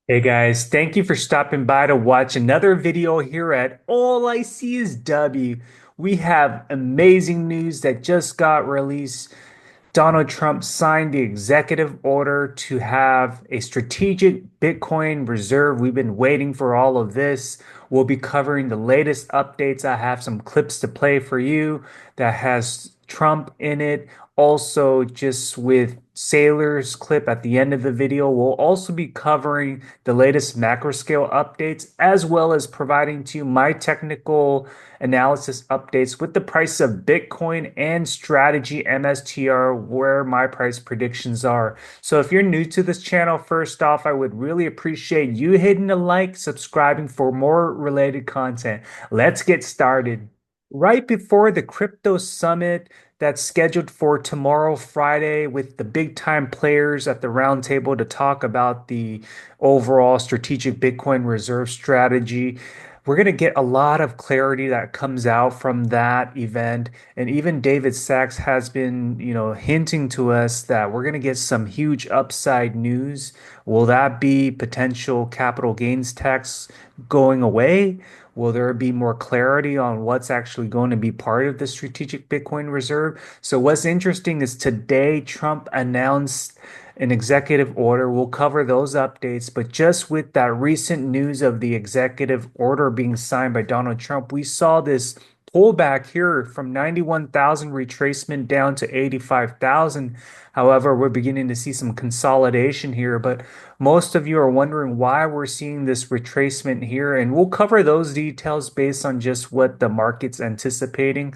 Hey guys, thank you for stopping by to watch another video here at All I See Is W. We have amazing news that just got released. Donald Trump signed the executive order to have a strategic Bitcoin reserve. We've been waiting for all of this. We'll be covering the latest updates. I have some clips to play for you that has Trump in it. Also, just with Saylor's clip at the end of the video, we'll also be covering the latest macro scale updates, as well as providing to you my technical analysis updates with the price of Bitcoin and strategy MSTR, where my price predictions are. So if you're new to this channel, first off, I would really appreciate you hitting a like, subscribing for more related content. Let's get started. Right before the crypto summit that's scheduled for tomorrow, Friday, with the big time players at the round table to talk about the overall strategic Bitcoin reserve strategy. We're going to get a lot of clarity that comes out from that event. And even David Sachs has been, hinting to us that we're going to get some huge upside news. Will that be potential capital gains tax going away? Will there be more clarity on what's actually going to be part of the strategic Bitcoin reserve? So, what's interesting is today Trump announced an executive order. We'll cover those updates, but just with that recent news of the executive order being signed by Donald Trump, we saw this pullback here from 91,000 retracement down to 85,000. However, we're beginning to see some consolidation here, but most of you are wondering why we're seeing this retracement here, and we'll cover those details based on just what the market's anticipating.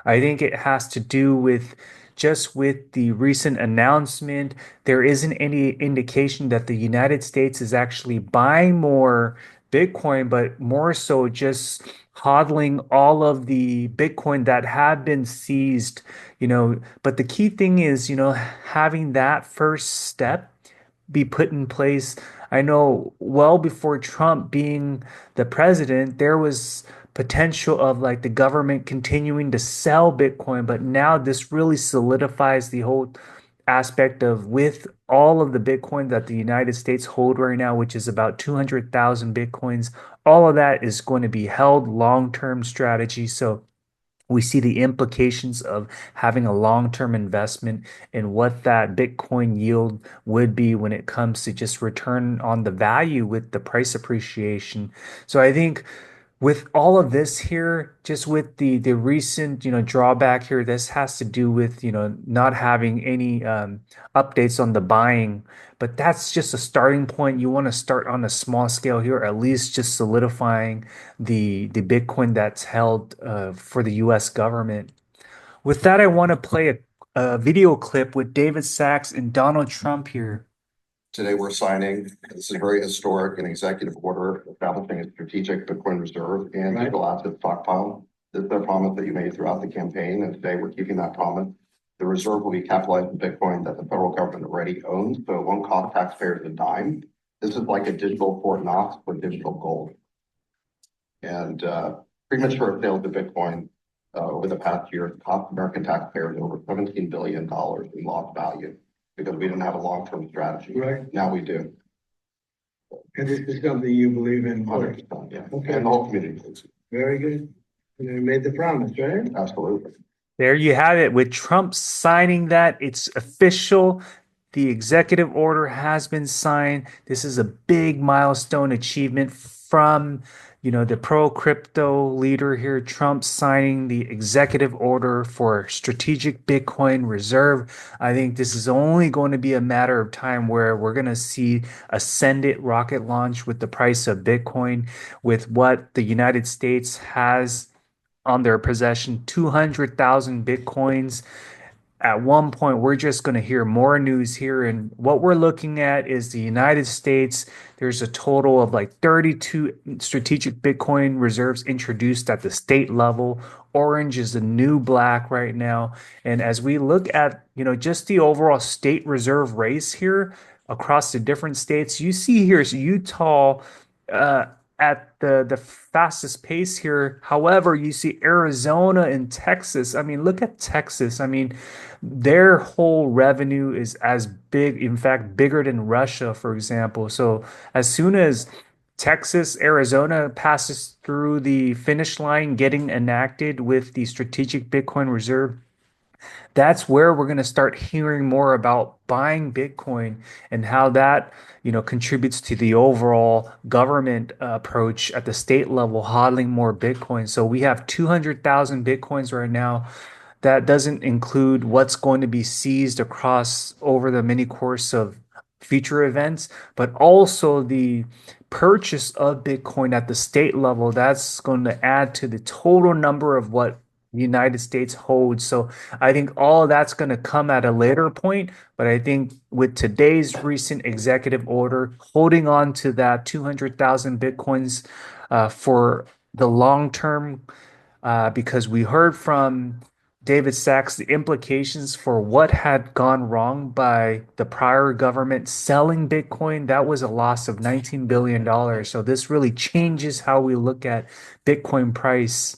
I think it has to do with just with the recent announcement. There isn't any indication that the United States is actually buying more Bitcoin, but more so just hodling all of the Bitcoin that have been seized. But the key thing is, having that first step be put in place. I know well before Trump being the president, there was potential of like the government continuing to sell Bitcoin, but now this really solidifies the whole aspect of with all of the Bitcoin that the United States hold right now, which is about 200,000 Bitcoins. All of that is going to be held long-term strategy. So we see the implications of having a long-term investment and what that Bitcoin yield would be when it comes to just return on the value with the price appreciation. So I think with all of this here, just with the recent, drawback here, this has to do with, not having any updates on the buying. But that's just a starting point. You want to start on a small scale here, at least just solidifying the Bitcoin that's held for the U.S. government. With that, I want to play a video clip with David Sachs and Donald Trump here. Today we're signing, this is very historic, an executive order establishing a strategic Bitcoin reserve and digital asset stockpile. This is a promise that you made throughout the campaign, and today we're keeping that promise. The reserve will be capitalized in Bitcoin that the federal government already owns, so it won't cost taxpayers a dime. This is like a digital Fort Knox for digital gold. And premature sales of Bitcoin over the past year cost American taxpayers over $17 billion in lost value, because we didn't have a long-term strategy. Right. Now we do. And this is something you believe in? 100%, yeah. Okay. And the whole community believes it. Very good. You made the promise, right? Absolutely. There you have it. With Trump signing that, it's official. The executive order has been signed. This is a big milestone achievement from, the pro crypto leader here, Trump signing the executive order for strategic Bitcoin reserve. I think this is only going to be a matter of time where we're going to see ascendant rocket launch with the price of Bitcoin, with what the United States has on their possession, 200,000 Bitcoins. At one point, we're just going to hear more news here. And what we're looking at is the United States. There's a total of like 32 strategic Bitcoin reserves introduced at the state level. Orange is the new black right now. And as we look at, just the overall state reserve race here across the different states, you see here is Utah. at the fastest pace here. However, you see Arizona and Texas. I mean, look at Texas. I mean, their whole revenue is as big, in fact, bigger than Russia, for example. So as soon as Texas, Arizona passes through the finish line, getting enacted with the strategic Bitcoin reserve, that's where we're going to start hearing more about buying Bitcoin and how that, contributes to the overall government approach at the state level, hodling more Bitcoin. So we have 200,000 Bitcoins right now. That doesn't include what's going to be seized across over the mini course of future events, but also the purchase of Bitcoin at the state level. That's going to add to the total number of what the United States holds. So I think all of that's going to come at a later point. But I think with today's recent executive order, holding on to that 200,000 Bitcoins for the long term, because we heard from David Sachs the implications for what had gone wrong by the prior government selling Bitcoin. That was a loss of $19 billion. So this really changes how we look at Bitcoin price.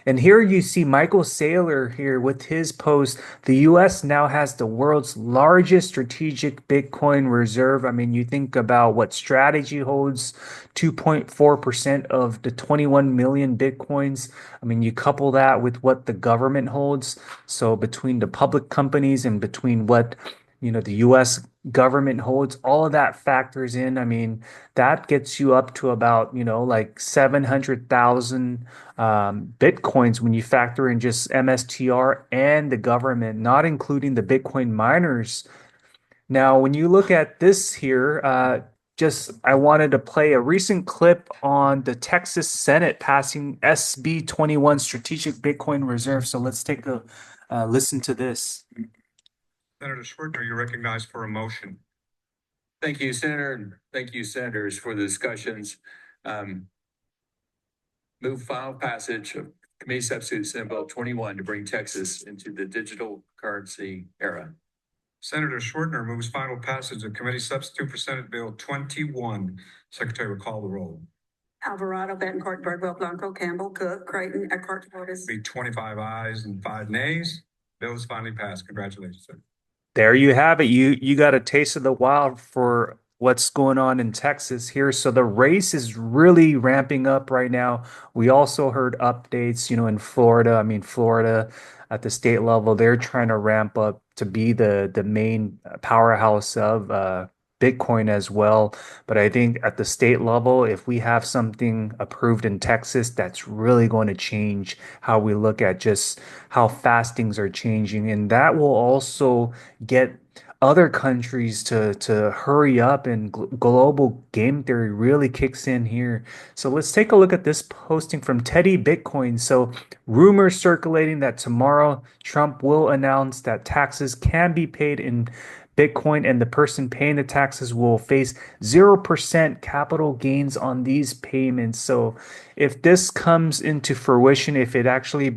And here you see Michael Saylor here with his post. The US now has the world's largest strategic Bitcoin reserve. I mean, you think about what strategy holds 2.4% of the 21 million Bitcoins. I mean, you couple that with what the government holds. So between the public companies and between what the US government holds, all of that factors in. I mean, that gets you up to about, like 700,000 Bitcoins when you factor in just MSTR and the government, not including the Bitcoin miners. Now, when you look at this here, just I wanted to play a recent clip on the Texas Senate passing SB 21 Strategic Bitcoin Reserve. So let's take a listen to this. Senator Schwertner, you're recognized for a motion. Thank you, Senator, and thank you, Senators, for the discussions. Move final passage of Committee Substitute Senate Bill 21 to bring Texas into the digital currency era. Senator Schwertner moves final passage of Committee Substitute for Senate Bill 21. Secretary will call the roll. Alvarado, Betancourt, Birdwell, Blanco, Campbell, Cook, Creighton, Eckhart, Portis. Be 25 ayes and 5 nays. Bill is finally passed. Congratulations, sir. There you have it. You got a taste of the wild for what's going on in Texas here. So the race is really ramping up right now. We also heard updates, in Florida. I mean, Florida at the state level, they're trying to ramp up to be the main powerhouse of Bitcoin as well. But I think at the state level, if we have something approved in Texas, that's really going to change how we look at just how fast things are changing. And that will also get other countries to hurry up, and global game theory really kicks in here. So let's take a look at this posting from Teddy Bitcoin. So rumors circulating that tomorrow Trump will announce that taxes can be paid in Bitcoin, and the person paying the taxes will face 0% capital gains on these payments. So if this comes into fruition, if it actually,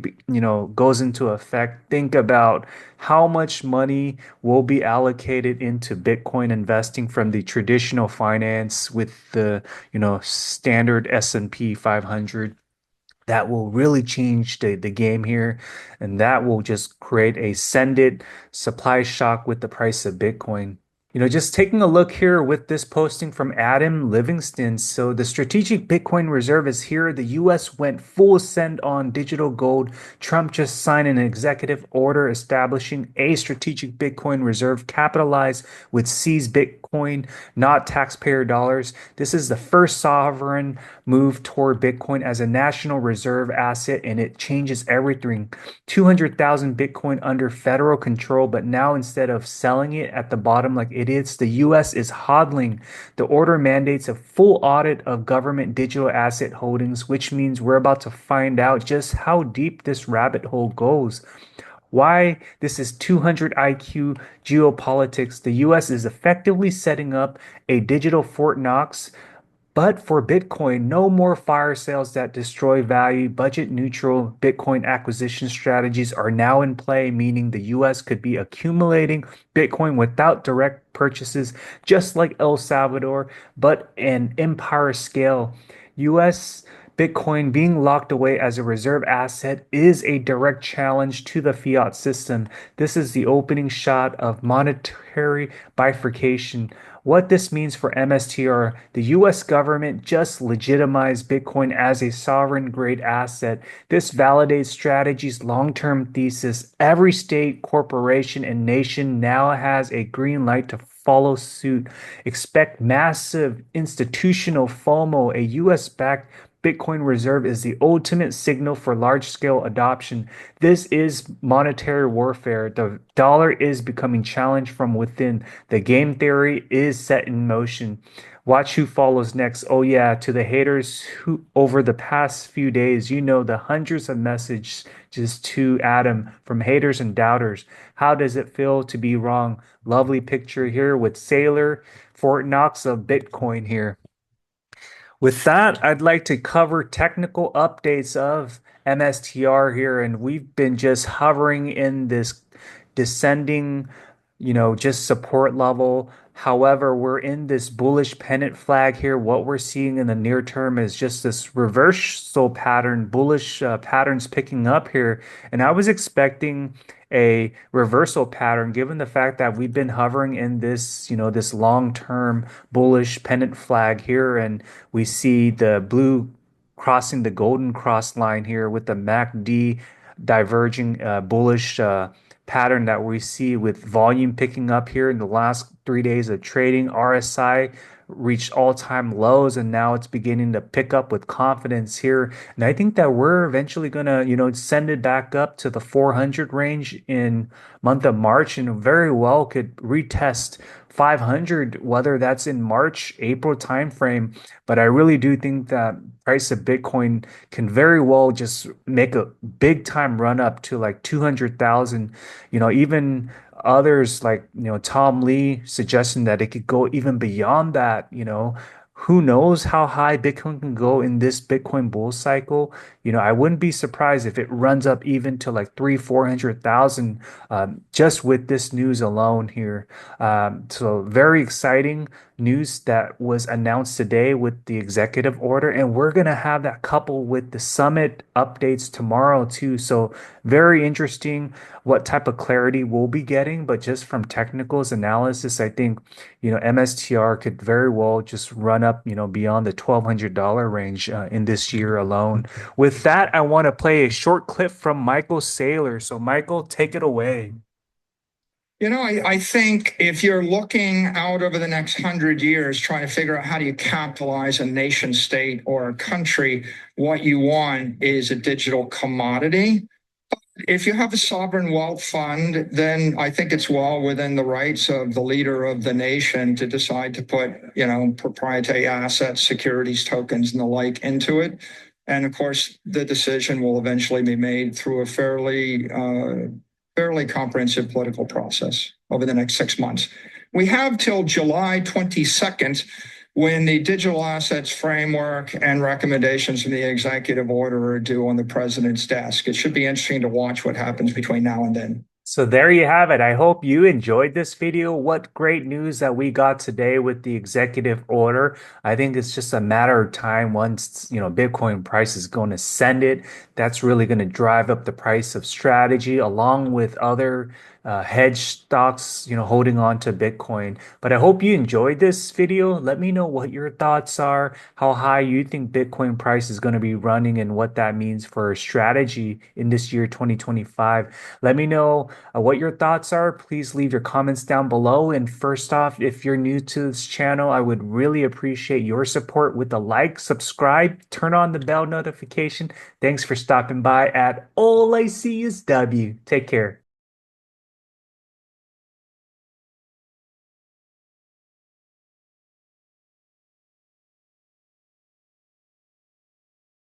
goes into effect, think about how much money will be allocated into Bitcoin investing from the traditional finance with the, standard S&P 500. That will really change the game here, and that will just create a send it supply shock with the price of Bitcoin. Just taking a look here with this posting from Adam Livingston. So the strategic Bitcoin reserve is here. The US went full send on digital gold. Trump just signed an executive order establishing a strategic Bitcoin reserve capitalized with seized Bitcoin, not taxpayer dollars. This is the first sovereign move toward Bitcoin as a national reserve asset, and it changes everything. 200,000 Bitcoin under federal control, but now instead of selling it at the bottom like it is, the US is hodling. The order mandates a full audit of government digital asset holdings, which means we're about to find out just how deep this rabbit hole goes. Why this is 200 IQ geopolitics. The US is effectively setting up a digital Fort Knox But for Bitcoin, no more fire sales that destroy value. Budget neutral Bitcoin acquisition strategies are now in play, meaning the US could be accumulating Bitcoin without direct purchases, just like El Salvador, but an empire scale. US Bitcoin being locked away as a reserve asset is a direct challenge to the fiat system. This is the opening shot of monetary bifurcation. What this means for MSTR, the US government just legitimized Bitcoin as a sovereign grade asset. This validates strategy's long term thesis. Every state, corporation, and nation now has a green light to follow suit. Expect massive institutional FOMO. A US backed Bitcoin reserve is the ultimate signal for large scale adoption. This is monetary warfare. The dollar is becoming challenged from within. The game theory is set in motion. Watch who follows next. Oh yeah, to the haters who over the past few days, the hundreds of messages to Adam from haters and doubters. How does it feel to be wrong? Lovely picture here with Saylor, Fort Knox of Bitcoin here. With that, I'd like to cover technical updates of MSTR here, and we've been just hovering in this descending, just support level. However, we're in this bullish pennant flag here. What we're seeing in the near term is just this reversal pattern, bullish patterns picking up here. And I was expecting a reversal pattern given the fact that we've been hovering in this long-term bullish pennant flag here. And we see the blue crossing the golden cross line here with the MACD diverging bullish pattern that we see with volume picking up here in the last 3 days of trading. RSI reached all-time lows and now it's beginning to pick up with confidence here. And I think that we're eventually gonna, send it back up to the 400 range in month of March and very well could retest 500, whether that's in March, April timeframe. But I really do think that price of Bitcoin can very well just make a big time run up to like 200,000. Even others like, Tom Lee suggesting that it could go even beyond that. Who knows how high Bitcoin can go in this Bitcoin bull cycle? I wouldn't be surprised if it runs up even to like 400,000 just with this news alone here. So very exciting news that was announced today with the executive order, and we're gonna have that coupled with the summit updates tomorrow too. So very interesting what type of clarity we'll be getting, but just from technicals analysis, I think MSTR could very well just run up beyond the $1,200 range in this year alone. With that, I want to play a short clip from Michael Saylor. So Michael, take it away. I think if you're looking out over the next 100 years, trying to figure out how do you capitalize a nation state or a country, what you want is a digital commodity. If you have a sovereign wealth fund, then I think it's well within the rights of the leader of the nation to decide to put, proprietary assets, securities, tokens, and the like into it. And of course, the decision will eventually be made through a fairly comprehensive political process over the next 6 months. We have till July 22nd when the digital assets framework and recommendations from the executive order are due on the president's desk. It should be interesting to watch what happens between now and then. So there you have it. I hope you enjoyed this video. What great news that we got today with the executive order. I think it's just a matter of time once, Bitcoin price is going to send it. That's really going to drive up the price of strategy along with other hedge stocks, holding on to Bitcoin. But I hope you enjoyed this video. Let me know what your thoughts are, how high you think Bitcoin price is going to be running and what that means for strategy in this year 2025. Let me know what your thoughts are. Please leave your comments down below. And first off, if you're new to this channel, I would really appreciate your support with a like, subscribe, turn on the bell notification. Thanks for stopping by at All I See Is W. Take care.